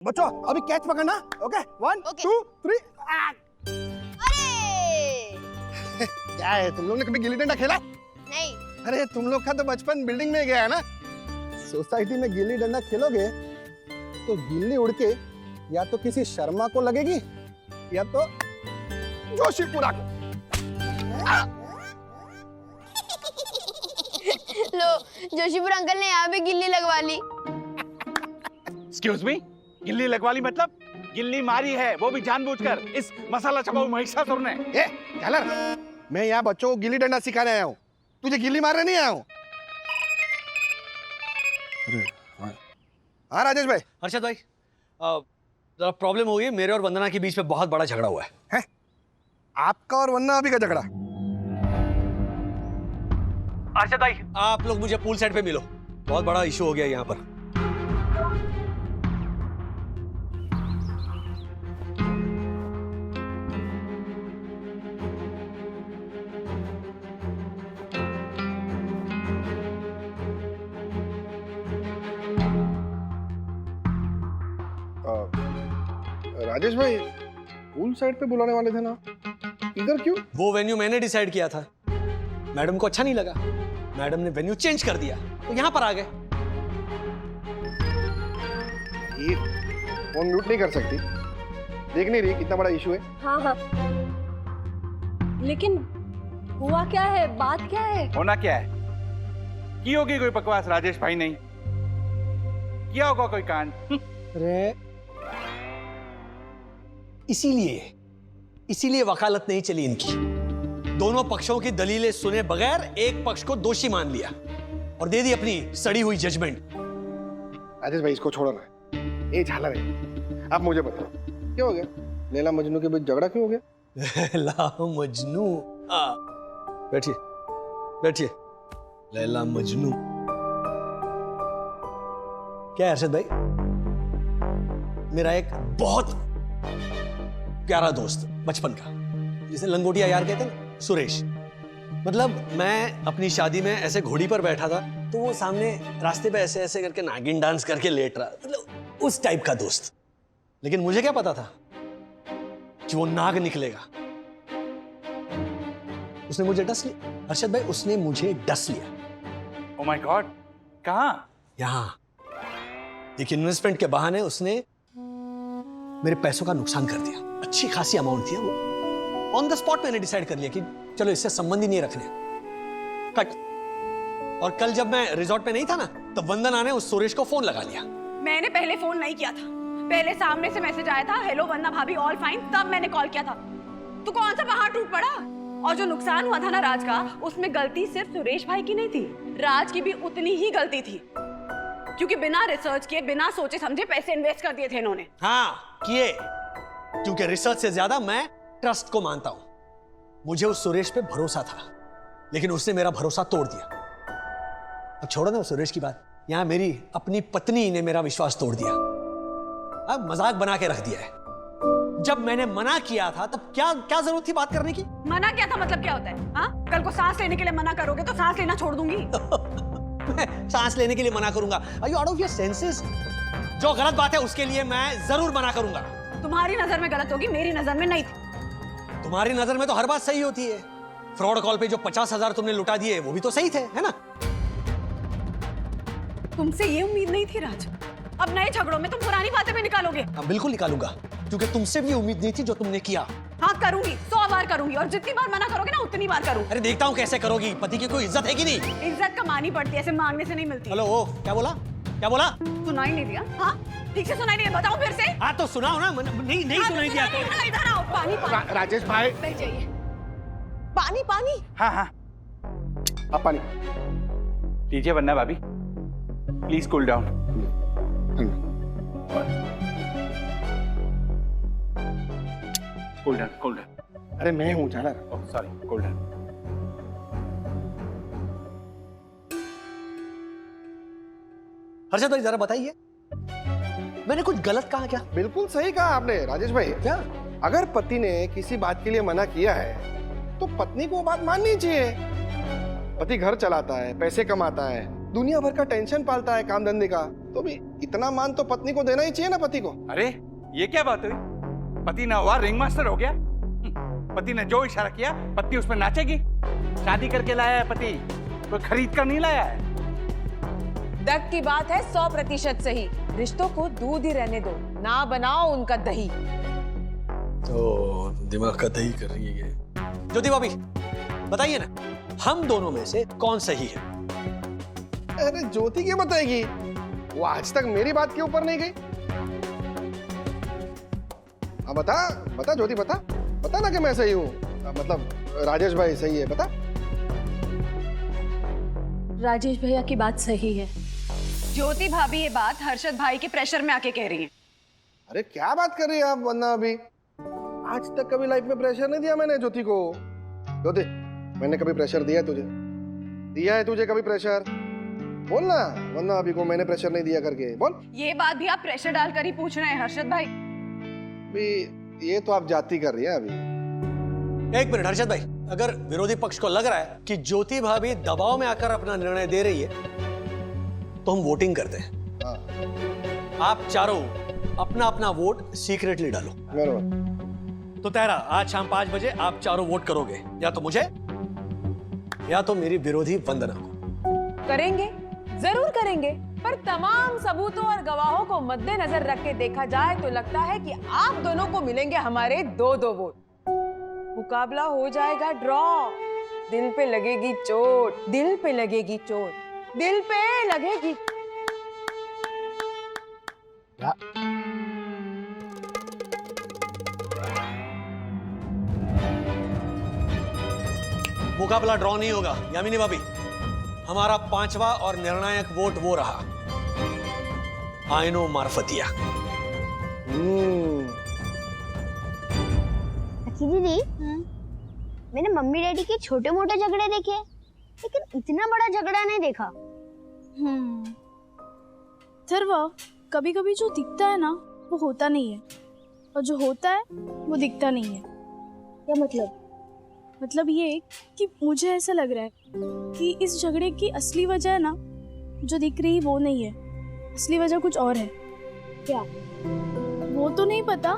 बच्चों अभी कैच पकड़ना। ओके 1 2 3। अरे क्या है, तुम लोग ने कभी गिल्ली डंडा खेला? नहीं। अरे तुम लोग का तो बचपन बिल्डिंग में गया है ना। सोसाइटी में गिल्ली डंडा खेलोगे तो गिल्ली उड़ के या तो किसी शर्मा को लगेगी या तो जोशीपुरा को। लो, जोशीपुर अंकल ने यहाँ पे गिल्ली लगवा ली। एक्सक्यूज मी, गिल्ली लगवा ली मतलब? गिल्ली मारी है, वो भी जानबूझकर, इस मसाला चबाऊ महिषासुर ने। ए झालर, मैं यहाँ बच्चों को गिल्ली डंडा सिखाने आया हूँ, तुझे गिल्ली मारने नहीं आया हूँ। हाँ राजेश भाई। अर्षद भाई, जरा प्रॉब्लम हो गई, मेरे और वंदना के बीच में बहुत बड़ा झगड़ा हुआ है। आपका और वंदना अभी का झगड़ा? अर्षद भाई, आप लोग मुझे पूल साइड पे मिलो, बहुत बड़ा इशू हो गया यहाँ पर। राजेश भाई, पूल साइड पे बुलाने वाले थे ना, इधर क्यों? वो वेन्यू मैंने डिसाइड किया था, मैडम को अच्छा नहीं लगा, मैडम ने वेन्यू चेंज कर दिया, तो यहाँ पर आ गए। ये फोन म्यूट नहीं कर सकती? देख नहीं रही कितना बड़ा इशू है? हाँ हाँ, लेकिन हुआ क्या है, बात क्या है? होना क्या है? की होगी कोई बकवास, राजेश भाई नहीं किया होगा कोई कांड। अरे इसीलिए वकालत नहीं चली इनकी। दोनों पक्षों की दलीलें सुने बगैर एक पक्ष को दोषी मान लिया और दे दी अपनी सड़ी हुई जजमेंट। राजेश भाई इसको छोड़ो ना। ये झालर है, आप मुझे बताओ क्या हो गया? लैला मजनू के बीच झगड़ा क्यों हो गया? लैला मजनू, बैठिए बैठिए। लैला मजनू क्या है अर्षद भाई? मेरा एक बहुत प्यारा दोस्त बचपन का, जिसे लंगोटिया यार कहते हैं, सुरेश। मतलब मैं अपनी शादी में ऐसे घोड़ी पर बैठा था तो वो सामने रास्ते पे ऐसे ऐसे करके नागिन डांस करके लेट रहा, मतलब उस टाइप का दोस्त। लेकिन मुझे क्या पता था कि वो नाग निकलेगा। उसने मुझे डस लिया अर्षद भाई, उसने मुझे डस लिया। ओह माय गॉड, कहाँ? यहां एक इन्वेस्टमेंट के बहाने उसने मेरे पैसों का नुकसान कर दिया। अच्छी खासी अमाउंट थी वो। ऑन द स्पॉट मैंने डिसाइड कर लिया कि चलो इससे संबंध ही नहीं रखने, कट। और कल जब मैं रिजॉर्ट पे नहीं था ना, तब वंदना ने उस सुरेश को फोन लगा लिया। मैंने पहले फोन नहीं किया था, पहले सामने से मैसेज आया था, हेलो वंदना भाभी ऑल फाइन, तब मैंने कॉल किया था। तो कौन सा पहाड़ टूट पड़ा? और जो नुकसान हुआ था ना राज का, उसमें गलती सिर्फ सुरेश भाई की नहीं थी, राज की भी उतनी ही गलती थी, क्योंकि बिना रिसर्च किए, बिना सोचे समझे पैसे इन्वेस्ट कर दिए थे इन्होंने। हाँ किए, क्योंकि रिसर्च से ज्यादा मैं ट्रस्ट को मानता हूं। मुझे उस सुरेश पे भरोसा था, लेकिन उसने मेरा भरोसा तोड़ दिया। अब छोड़ो ना उस सुरेश की बात, यहां मेरी अपनी पत्नी ने मेरा विश्वास तोड़ दिया। अब मजाक बना के रख दिया है। जब मैंने मना किया था तब क्या जरूरत थी बात करने की? मना क्या था मतलब क्या होता है? हाँ, कल को सांस लेने के लिए मना करोगे तो सांस लेना छोड़ दूंगी। सांस लेने के लिए मना करूंगा? Are you out of your senses? जो गलत बात है उसके लिए मैं जरूर मना करूंगा। तुम्हारी नजर में गलत होगी, मेरी नजर में नहीं थी। तुम्हारी नजर में तो हर बात सही होती है। फ्रॉड कॉल पे जो 50,000 तुमने लुटा दिए वो भी तो सही थे, है ना? तुमसे ये उम्मीद नहीं थी राज। अब नए झगड़ों में तुम पुरानी बातें भी निकालोगे। हाँ बिल्कुल निकालूंगा, क्योंकि तुमसे भी उम्मीद नहीं थी जो तुमने किया। हाँ करूंगी, 100 बार करूंगी, और जितनी बार मना करोगे ना उतनी बार करूंगी। अरे देखता हूँ कैसे करोगी। पति की कोई इज्जत है कि नहीं? इज्जत कमानी पड़ती है, ऐसे मांगने से नहीं मिलती। हेलो, ओ क्या बोला? क्या बोला? सुनाई नहीं दिया? हाँ ठीक से सुनाई नहीं दिया, बताओ फिर से। हाँ तो सुनाओ ना। नहीं सुनाई दिया तो इधर आओ, पानी पानी। राजेश भाई बैठ जाइए। पानी पानी। हाँ हाँ, आप पानी लीजिए वन्ना भाभी, please cool down. Cool down, cool down. अरे मैं हूँ झालर। Oh sorry, cool down. Harshad भाई जरा बताइए, मैंने कुछ गलत कहा क्या? बिल्कुल सही कहा आपने राजेश भाई। क्या? अगर पति ने किसी बात के लिए मना किया है तो पत्नी को वो बात माननी चाहिए। पति घर चलाता है, पैसे कमाता है, दुनिया भर का टेंशन पालता है काम धंधे का, तो भी इतना मान तो पत्नी को देना ही चाहिए ना पति को। अरे ये क्या बात हुई? पति ना हुआ रिंग मास्टर हो गया? पति ने जो इशारा किया पत्नी उस पर नाचेगी। शादी करके लाया है पति, कोई खरीद कर नहीं लाया है। दग की बात है 100% सही। रिश्तों को दूध ही रहने दो, ना बनाओ उनका दही। तो दिमाग का दही कर रही है ये। ज्योति भाभी बताइए ना, हम दोनों में से कौन सही है? अरे ज्योति क्या बताएगी, वो आज तक मेरी बात के ऊपर नहीं गई। अब बता बता ज्योति, बता ना कि मैं सही हूँ, मतलब राजेश भाई सही है, बता। राजेश भैया की बात सही है। ज्योति भाभी ये बात हर्षद भाई के प्रेशर में आके कह रही है। अरे क्या बात कर रही है आप वरना? अभी आज तक कभी लाइफ में प्रेशर नहीं दिया मैंने ज्योति को। ज्योति, मैंने कभी प्रेशर दिया है तुझे? दिया है तुझे कभी प्रेशर? बोल ना, वरना अभी को मैंने प्रेशर नहीं दिया करके बोल। ये बात भी आप प्रेशर डालकर ही पूछ रहे हैं हर्षद भाई? अभी ये तो आप जाती कर रही है अभी। एक मिनट हर्षद भाई, अगर विरोधी पक्ष को लग रहा है कि ज्योति भाभी दबाव में आकर अपना निर्णय दे रही है, तो हम वोटिंग करते हैं। हाँ। आप चारों अपना अपना वोट सीक्रेटली डालो। बरोबर। तो तेरा आज शाम 5 बजे आप चारों वोट करोगे, या तो मुझे या तो मेरी विरोधी वंदना को। करेंगे, जरूर करेंगे, पर तमाम सबूतों और गवाहों को मद्देनजर रख के देखा जाए तो लगता है कि आप दोनों को मिलेंगे हमारे 2-2 वोट। मुकाबला हो जाएगा ड्रॉ। दिल पे लगेगी चोट, दिल पे लगेगी चोट, दिल पे लगेगी। क्या? मुकाबला ड्रॉ नहीं होगा यामिनी भाभी। हमारा 5वां और निर्णायक वोट वो रहा, आइनो मार्फतिया। अच्छी दीदी, मैंने मम्मी डैडी के छोटे मोटे झगड़े देखे, लेकिन इतना बड़ा झगड़ा नहीं देखा। थर्वा, कभी कभी जो दिखता है ना वो होता नहीं है, और जो होता है वो दिखता नहीं है। क्या मतलब? मतलब ये कि मुझे ऐसा लग रहा है कि इस झगड़े की असली वजह है ना, जो दिख रही वो नहीं है, असली वजह कुछ और है। क्या? वो तो नहीं पता,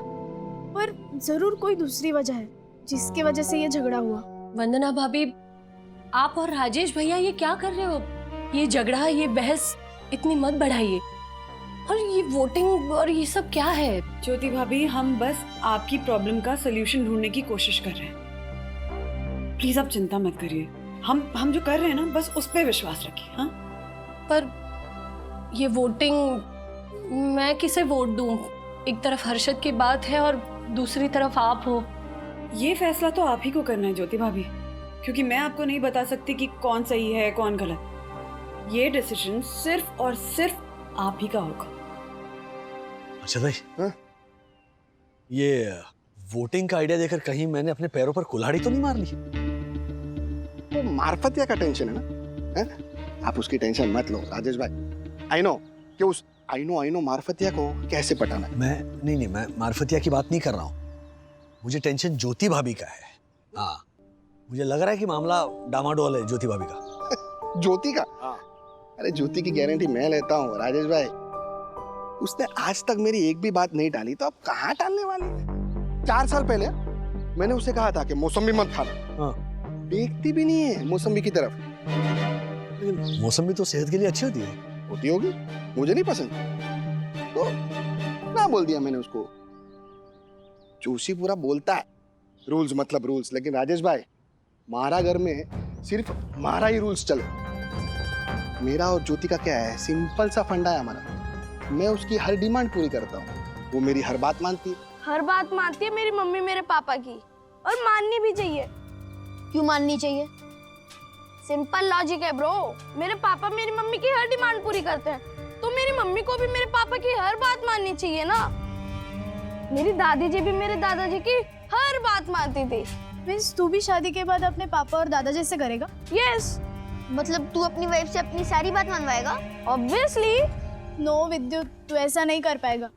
पर जरूर कोई दूसरी वजह है जिसकी वजह से ये झगड़ा हुआ। वंदना भाभी, आप और राजेश भैया ये क्या कर रहे हो? ये झगड़ा, ये बहस इतनी मत बढ़ाइए। और ये वोटिंग और ये सब क्या है? ज्योति भाभी, हम बस आपकी प्रॉब्लम का सोल्यूशन ढूंढने की कोशिश कर रहे हैं। प्लीज आप चिंता मत करिए, हम जो कर रहे हैं ना, बस उस पे विश्वास रखिए। हाँ, पर ये वोटिंग, मैं किसे वोट दूं? एक तरफ हर्षद की बात है और दूसरी तरफ आप हो। ये फैसला तो आप ही को करना है ज्योति भाभी, क्योंकि मैं आपको नहीं बता सकती कि कौन सही है कौन गलत। ये डिसीजन सिर्फ और सिर्फ आप ही का होगा। अच्छा भाई, हाँ? ये वोटिंग का आइडिया देकर कहीं मैंने अपने पैरों पर कुल्हाड़ी तो नहीं मार ली? वो मार्फतिया का टेंशन है ना, है? आप उसकी टेंशन मत लो राजेश भाई। आई नो कि उस आई नो मार्फतिया को कैसे पटाना है। मैं मार्फतिया की बात नहीं कर रहा हूँ। मुझे टेंशन ज्योति भाभी का है। हाँ, मुझे लग रहा है कि मामला डामाडोल है ज्योति भाभी का। ज्योति का? हाँ। अरे ज्योति की गारंटी मैं लेता हूँ राजेश भाई। उसने आज तक मेरी एक भी बात नहीं डाली, तो अब कहाँ डालने वाली है? 4 साल पहले मैंने उसे कहा था कि मौसमी मत खाना। हाँ। देखती भी नहीं है मौसमी की तरफ। लेकिन मौसमी तो सेहत के लिए अच्छी होती है। होती होगी, मुझे नहीं पसंद, तो ना बोल दिया मैंने उसको। जोशी पूरा बोलता है रूल्स मतलब रूल्स, लेकिन राजेश भाई, हमारा घर में सिर्फ हमारा ही रूल्स चले। मेरा और ज्योति का क्या है, सिंपल सा फंडा है हमारा। मैं उसकी हर डिमांड पूरी करता हूँ, वो मेरी हर बात मानती है। हर बात मानती है मेरी मम्मी मेरे पापा की, और माननी भी चाहिए। क्यों माननी चाहिए? सिंपल लॉजिक है ब्रो। मेरे पापा मेरी मम्मी की हर डिमांड पूरी करते हैं, तो मेरी मम्मी को भी मेरे पापा की हर बात माननी चाहिए ना। मेरी दादी जी भी मेरे दादाजी की हर बात मानती थी। मीन्स तू भी शादी के बाद अपने पापा और दादा जैसे करेगा? यस। मतलब तू अपनी वाइफ से अपनी सारी बात मनवाएगा? ऑब्वियसली। नो विद्युत, तू ऐसा नहीं कर पाएगा,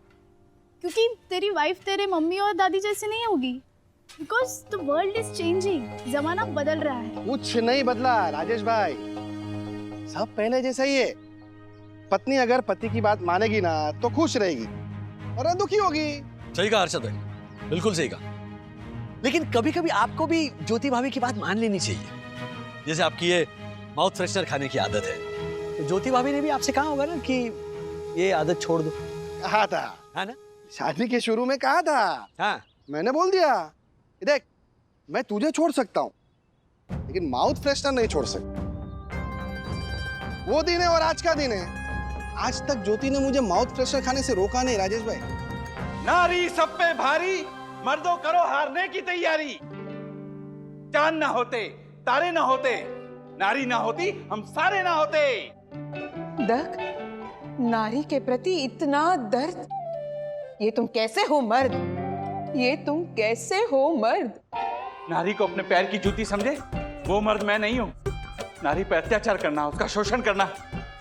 क्योंकि तेरी वाइफ तेरे मम्मी और दादी जैसे नहीं होगी। Because the world is changing, जमाना बदल रहा है। कुछ नहीं बदला राजेश भाई। सब पहले जैसा ही है। पत्नी अगर पति की बात मानेगी ना तो खुश रहेगी और दुखी होगी। सही कहा अरशद भाई, बिल्कुल सही कहा। लेकिन कभी कभी आपको भी ज्योति भाभी की बात मान लेनी चाहिए। जैसे आपकी ये माउथ फ्रेशनर खाने की आदत है, तो ज्योति भाभी ने भी आपसे कहा होगा ना कि ये आदत छोड़ दो। कहा था, है ना? शादी के शुरू में कहा था। हाँ। मैंने बोल दिया, देख मैं तुझे छोड़ सकता हूँ लेकिन माउथ फ्रेशनर नहीं छोड़ सकता। वो दिन है और आज का दिन है। आज तक ज्योति ने मुझे माउथ फ्रेशनर खाने से रोका नहीं। राजेश भाई, नारी सब पे भारी, मर्दों करो हारने की तैयारी। चांद ना होते, तारे ना होते, नारी ना होती, हम सारे ना होते। दक, नारी के प्रति इतना दर्द, ये तुम कैसे हो मर्द? ये तुम कैसे हो मर्द? नारी को अपने पैर की जूती समझे, वो मर्द मैं नहीं हूं। नारी पर अत्याचार करना, उसका शोषण करना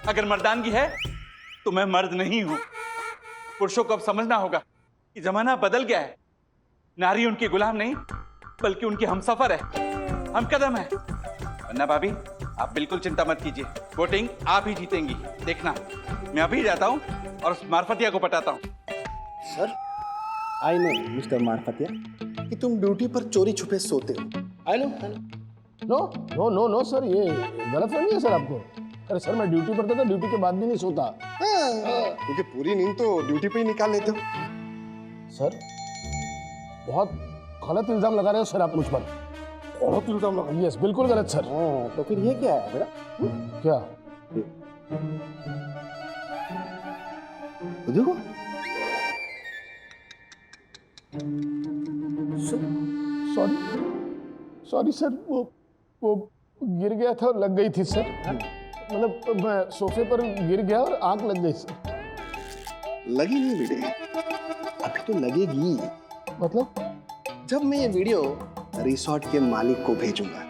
अगर मर्दानगी है तो मैं मर्द नहीं हूं। पुरुषों को अब समझना होगा कि जमाना बदल गया है। नारी उनकी गुलाम नहीं बल्कि उनकी हमसफर है, हमकदम है। वरना भाभी आप बिल्कुल चिंता मत कीजिए, वोटिंग आप ही जीतेंगी। देखना, मैं अभी जाता हूं और उस मार्फतिया को पटाता हूं। Sir I know mister Marfatia कि तुम ड्यूटी पर चोरी छुपे सोते हो। I know. No no no no sir, ये गलत फहमी है सर आपको। अरे सर मैं ड्यूटी पर था, ड्यूटी के बाद भी नहीं सोता। क्योंकि पूरी नींद तो ड्यूटी पे ही निकाल लेते हो। सर बहुत गलत इल्जाम लगा रहे हो सर आप मुझ पर। गलत इल्जाम लगा? यस, बिल्कुल गलत सर। तो फिर ये क्या है बेटा? क्या? देखो सॉरी सॉरी सर, वो गिर गया था और लग गई थी सर। मतलब मैं सोफे पर गिर गया और आंख लग गई सर। लगी नहीं बेटे, अभी तो लगेगी। मतलब जब मैं ये वीडियो रिसोर्ट के मालिक को भेजूंगा,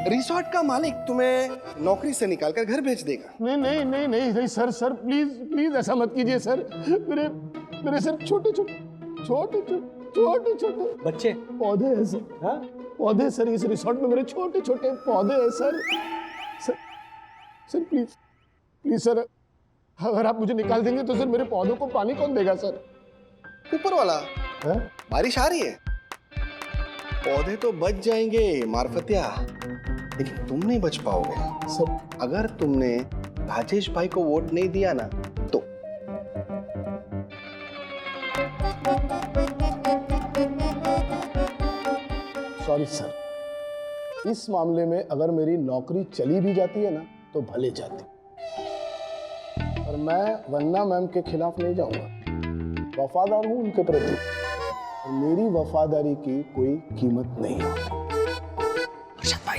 रिसोर्ट का मालिक तुम्हें नौकरी से निकालकर घर भेज देगा। नहीं नहीं नहीं नहीं नहीं सर, सर प्लीज प्लीज ऐसा मत कीजिए सर। मेरे सर छोटे छोटे छोटे छोटे छोटे बच्चे पौधे हैं सर। हाँ पौधे सर, इस रिसोर्ट में मेरे छोटे छोटे पौधे हैं sir. Sir please please sir, अगर आप मुझे निकाल देंगे तो सर मेरे पौधों को पानी कौन देगा सर? ऊपर वाला। हाँ? बारिश आ रही है, पौधे तो बच जाएंगे मारफतिया, लेकिन तुम नहीं बच पाओगे सर। अगर तुमने राजेश भाई को वोट नहीं दिया ना तो। सॉरी सर, इस मामले में अगर मेरी नौकरी चली भी जाती है ना तो भले जाती, पर मैं वन्ना मैम के खिलाफ नहीं जाऊंगा। वफादार हूं उनके प्रति और मेरी वफादारी की कोई कीमत नहीं है। अरशद भाई,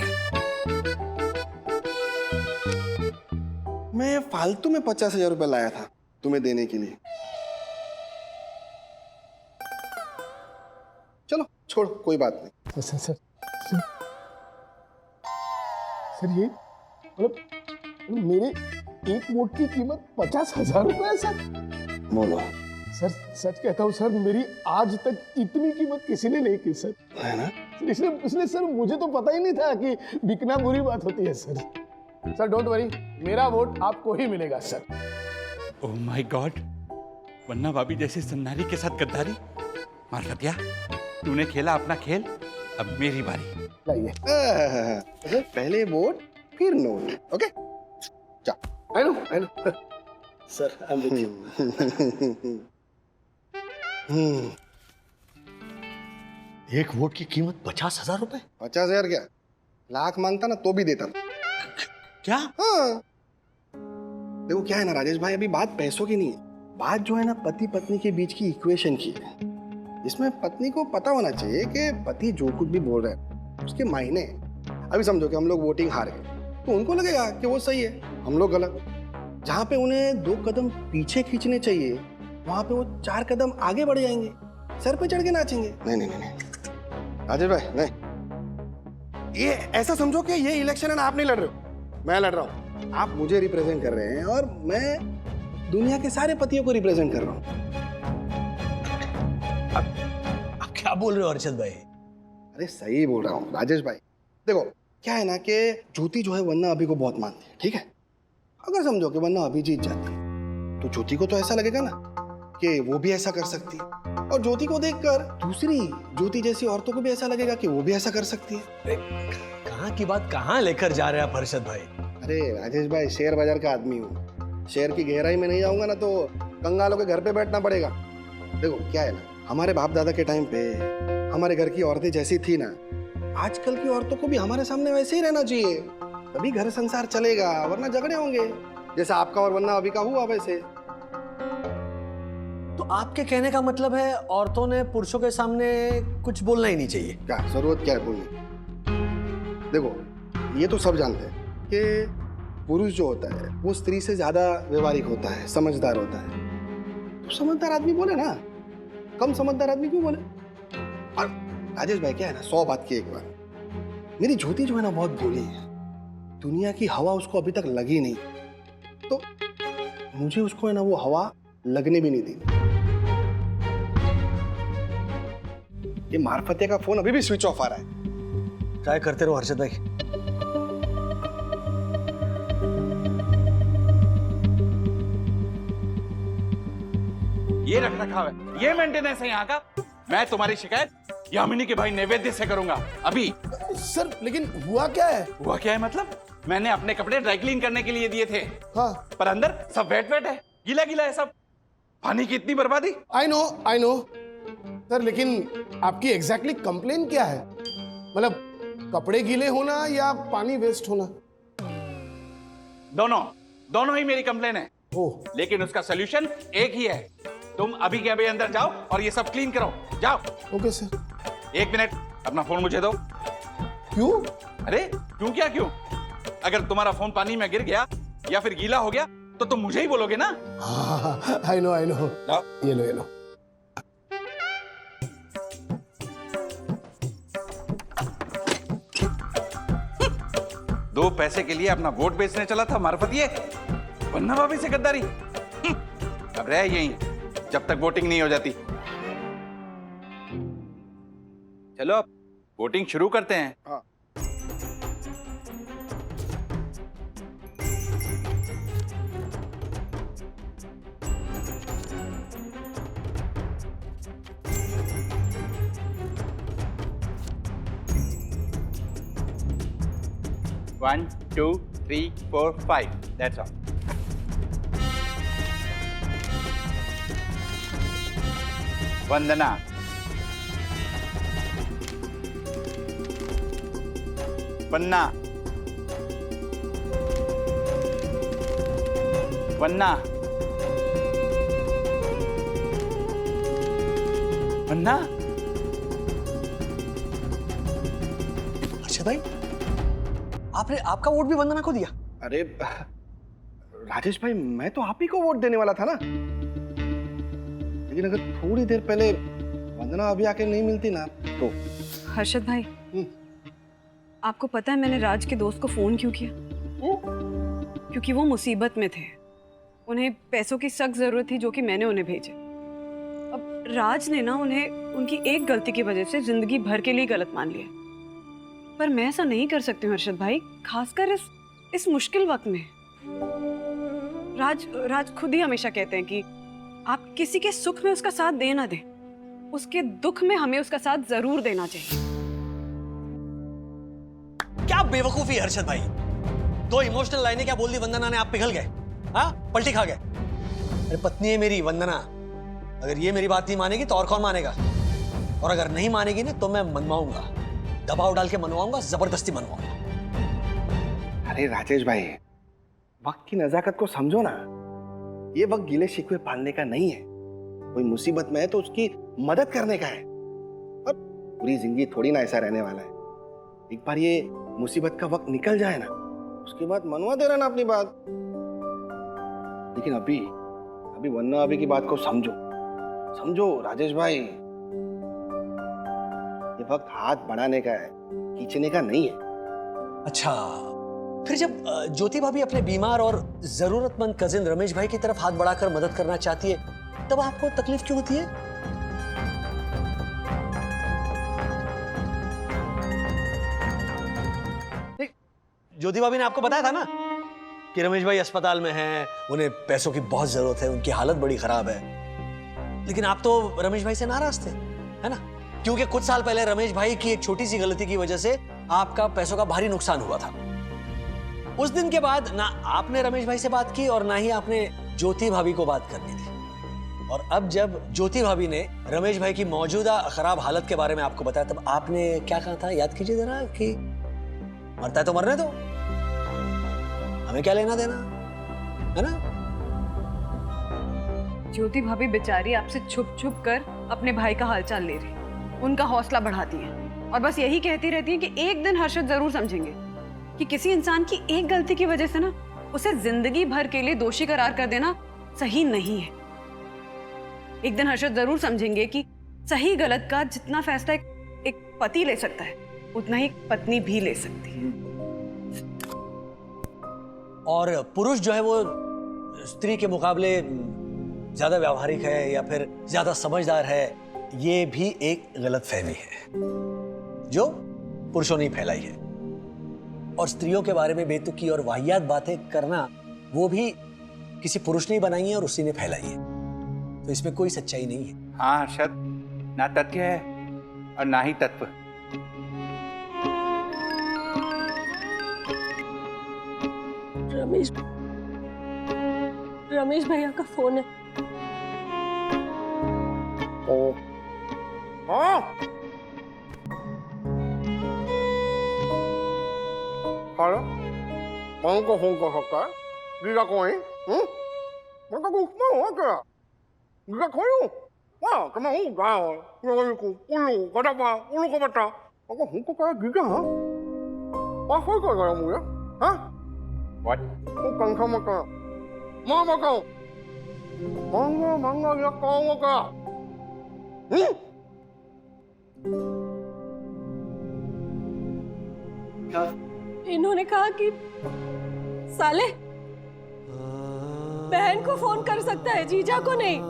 मैं फालतू में 50,000 रुपए लाया था तुम्हें देने के लिए। चलो छोड़, कोई बात नहीं। सर ये मतलब मेरे एक वोट की कीमत 50,000 रुपए है सर। बोलो। सर सच कहता हूँ सर, मेरी आज तक इतनी कीमत किसी ने नहीं की सर। है ना? इसलिए सर मुझे तो पता ही नहीं था कि बिकना बुरी बात होती है सर। सर डोंट वरी, मेरा वोट आपको ही मिलेगा सर। ओह माय गॉड, वन्ना भाभी जैसी सन्नारी के साथ गद्दारी। मारफतिया, तूने खेला अपना खेल, अब मेरी बारी। लाइए। पहले वोट फिर नोट। ओके जा। I know sir, I am with you. एक वोट की कीमत 50,000 रुपए? 50,000 क्या, लाख मांगता ना तो भी देता। क्या? हाँ देखो क्या है ना राजेश भाई, अभी बात पैसों की नहीं है, बात जो है ना पति पत्नी के बीच की इक्वेशन की है। इसमें पत्नी को पता होना चाहिए कि पति जो कुछ भी बोल रहे हैं उसके मायने। अभी समझो कि हम लोग वोटिंग हार गए तो उनको लगेगा कि वो सही है, हम लोग गलत। जहाँ पे उन्हें 2 कदम पीछे खींचने चाहिए वहां पे वो 4 कदम आगे बढ़ जाएंगे, सर पे चढ़ के नाचेंगे। नहीं नहीं नहीं राजेश भाई, नहीं, ये ऐसा समझो कि ये इलेक्शन है ना आप नहीं लड़ रहे हो, मैं लड़ रहा हूँ। आप मुझे रिप्रेजेंट कर रहे हैं और मैं दुनिया के सारे पतियों को रिप्रेजेंट कर रहा हूँ। आप क्या बोल रहे हो अरशद भाई? अरे सही बोल रहा हूँ राजेश भाई। देखो क्या है ना कि ज्योति जो है वन्ना अभी को बहुत मानती है, ठीक है। अगर समझो कि वन्ना अभी जीत जाती है तो ज्योति को तो ऐसा लगेगा ना कि वो भी ऐसा कर सकती है, और ज्योति को देखकर दूसरी ज्योति जैसी औरतों को भी ऐसा लगेगा कि वो भी ऐसा कर सकती है। कहाँ की बात कहाँ लेकर जा रहे हैं आप हर्षद भाई? अरे राजेश भाई, शेयर बाजार का आदमी हूँ, शेयर की गहराई में नहीं जाऊंगा ना तो कंगालों के घर पे बैठना पड़ेगा। देखो क्या है ना, हमारे बाप दादा के टाइम पे हमारे घर की औरतें जैसी थी ना, आजकल की औरतों को भी हमारे सामने वैसे ही रहना चाहिए, तभी घर संसार चलेगा, वरना झगड़े होंगे, जैसा आपका और वरना अभी का हुआ वैसे। तो आपके कहने का मतलब है औरतों ने पुरुषों के सामने कुछ बोलना ही नहीं चाहिए? क्या जरूरत क्या है बोलने? देखो ये तो सब जानते हैं कि पुरुष जो होता है वो स्त्री से ज्यादा व्यवहारिक होता है, समझदार होता है। तो समझदार आदमी बोले ना, कम समझदार आदमी क्यों बोले? और राजेश भाई क्या है ना, 100 बात की एक बार, मेरी ज्योति जो है ना बहुत भोली है, दुनिया की हवा उसको अभी तक लगी नहीं, तो मुझे उसको है ना वो हवा लगने भी नहीं दी। ये मारफतिया का फोन अभी भी स्विच ऑफ आ रहा है। ट्राई करते रहो हर्षद भाई। ये रख रखाव है, ये मेंटेनेंस है यहाँ का। मैं तुम्हारी शिकायत यामिनी के भाई नैवेद्य से करूंगा अभी। सर लेकिन हुआ क्या है? हुआ क्या है मतलब? मैंने अपने कपड़े ड्राई क्लीन करने के लिए दिए थे, हाँ पर अंदर सब वेट वेट है, गीला गीला है सब। पानी की इतनी बर्बादी। आई नो सर, लेकिन आपकी एग्जैक्टली कंप्लेन क्या है? मतलब कपड़े गीले होना या पानी वेस्ट होना? दोनों ही मेरी कंप्लेन है। ओह, लेकिन उसका सोल्यूशन एक ही है, तुम अभी के अभी अंदर जाओ और ये सब क्लीन करो, जाओ। Okay sir. 1 मिनट, अपना फोन मुझे दो। क्यों? अरे क्यों क्या क्यों? अगर तुम्हारा फोन पानी में गिर गया या फिर गीला हो गया तो तुम मुझे ही बोलोगे ना। आई नो लाओ। ये लो। दो पैसे के लिए अपना वोट बेचने चला था मार्फत, ये वन्ना भाभी से गद्दारी। अब रह यहीं जब तक वोटिंग नहीं हो जाती। चलो अब वोटिंग शुरू करते हैं। हाँ। One, 2, 3, 4, 5. That's all. वंदना, वन्ना, वन्ना, वन्ना। हर्षद भाई, आपने आपका वोट भी वंदना को दिया? अरे राजेश भाई, मैं तो आप ही को वोट देने वाला था ना, लेकिन अगर थोड़ी देर पहले वंदना अभी आके नहीं मिलती ना तो। हर्षद भाई, आपको पता है मैंने राज के दोस्त को फोन क्यों किया? क्योंकि वो मुसीबत में थे, उन्हें पैसों की सख्त जरूरत थी जो कि मैंने उन्हें भेजे। अब राज ने ना उन्हें उनकी एक गलती की वजह से जिंदगी भर के लिए गलत मान लिया, पर मैं ऐसा नहीं कर सकती हूँ हर्षद भाई, खासकर इस मुश्किल वक्त में। राज खुद ही हमेशा कहते हैं कि आप किसी के सुख में उसका साथ दे ना दें, उसके दुख में हमें उसका साथ जरूर देना चाहिए। क्या बेवकूफी है हर्षद भाई, 2 इमोशनल लाइनें क्या बोल दी वंदना ने, आप पिघल गए? हाँ, पलटी खा गए? अरे पत्नी है मेरी वंदना, अगर ये मेरी बात नहीं मानेगी तो और कौन मानेगा? और अगर नहीं मानेगी ना तो मैं मनवाऊंगा, दबाव डाल के मनवाऊंगा, जबरदस्ती मनवाऊंगा। अरे राजेश भाई, वक्त की नजाकत को समझो ना, ये वक्त गिले शिकवे पालने का नहीं है, कोई मुसीबत में है तो उसकी मदद करने का है। और पूरी जिंदगी थोड़ी ना ऐसा रहने वाला है, एक बार ये मुसीबत का वक्त निकल जाए ना, उसके बाद मनवा दे रहना अपनी बात। लेकिन अभी वन्ना अभी की बात को समझो राजेश भाई, ये वक्त हाथ बढ़ाने का है, खींचने का नहीं है। अच्छा, फिर जब ज्योति भाभी अपने बीमार और जरूरतमंद कजिन रमेश भाई की तरफ हाथ बढ़ाकर मदद करना चाहती है, तब आपको तकलीफ क्यों होती है? ज्योति भाभी ने आपको बताया था ना कि रमेश भाई अस्पताल में हैं, उन्हें पैसों की बहुत जरूरत है, उनकी हालत बड़ी खराब है। लेकिन आप तो रमेश भाई से नाराज थे, है ना? क्योंकि कुछ साल पहले रमेश भाई की एक छोटी सी गलती की वजह से आपका पैसों का भारी नुकसान हुआ था। उस दिन के बाद ना आपने रमेश भाई से बात की और ना ही आपने ज्योति भाभी को बात करनी थी। और अब जब ज्योति भाभी ने रमेश भाई की मौजूदा खराब हालत के बारे में आपको बताया, तब आपने क्या कहा था? याद कीजिए जरा कि मरता है तो मरने दो, हमें क्या लेना देना, है ना? ज्योति भाभी बेचारी आपसे छुप छुप कर अपने भाई का हालचाल ले रही, उनका हौसला बढ़ाती है और बस यही कहती रहती है कि एक दिन हर्षद जरूर समझेंगे कि किसी इंसान की एक गलती की वजह से ना उसे जिंदगी भर के लिए दोषी करार कर देना सही नहीं है। एक दिन हर्षद जरूर समझेंगे कि सही गलत का जितना फैसला एक पति ले सकता है, उतना ही पत्नी भी ले सकती है। और पुरुष जो है वो स्त्री के मुकाबले ज्यादा व्यावहारिक है या फिर ज्यादा समझदार है, ये भी एक गलतफहमी है जो पुरुषों ने फैलाई है। और स्त्रियों के बारे में बेतुकी और वाहियात बातें करना वो भी किसी पुरुष ने ही बनाई है और उसी ने फैलाई है। तो इसमें कोई सच्चाई नहीं है। हाँ हर्षद, ना तथ्य है और ना ही तत्व। रमेश भैया का फोन है। हेलो, कौन को फोन कर सकता है? गीगा कोई? मैं तो कुछ में हुआ क्या? गीगा कोई हूँ? वाह, तो मैं हूँ गाँव, लोगों को उल्लू, गड़बा, उल्लू को बता, अगर हूँ तो क्या गीगा हाँ? वाह कोई कर रहा मुझे? हाँ? What? वो पंखा मत कर, माँ बताओ, माँगा माँगा या कौन का? इन्होंने कहा कि साले बहन को फोन कर सकता है, जीजा को नहीं।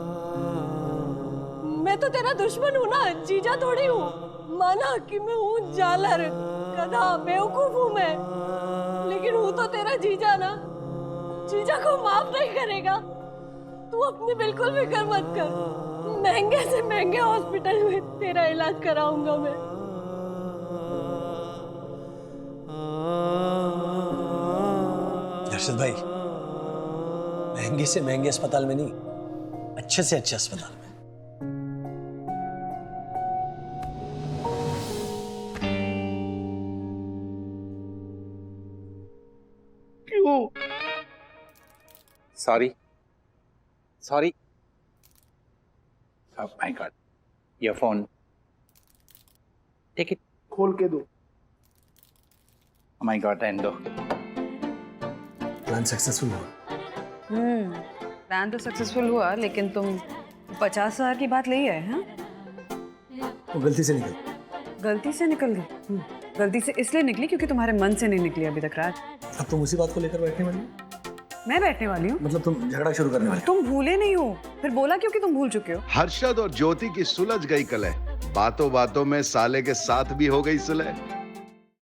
मैं तो तेरा दुश्मन हूं ना, जीजा थोड़ी हूँ। माना कि मैं हूँ जालर, गधा, बेवकूफ हूँ मैं, लेकिन हूँ तो तेरा जीजा ना। जीजा को माफ नहीं करेगा। तू अपनी बिल्कुल फिक्र मत कर, महंगे से महंगे हॉस्पिटल में तेरा इलाज कराऊंगा मैं। हर्षद भाई, महंगे से महंगे अस्पताल में नहीं, अच्छे से अच्छे अस्पताल में। क्यों? Sorry sorry. Oh my God, your phone. Take it. खोल के दो। Oh my God, रहने दो। प्लान सक्सेसफुल हुआ। प्लान तो सक्सेसफुल हुआ, लेकिन तुम 50,000 की बात ले आए हैं? वो गलती से निकल। गलती से निकल गई? गलती से इसलिए निकली क्योंकि तुम्हारे मन से नहीं निकली अभी तक राज। अब तुम उसी बात को लेकर बैठने वाली हो? मैं बैठने वाली हूँ? मतलब तुम झगड़ा शुरू करने वाली? तुम भूले नहीं हो, फिर बोला क्योंकि तुम भूल चुके हो। हर्षद और ज्योति की सुलझ गई कलह, बातों बातों में साले के साथ भी हो गई सुलह।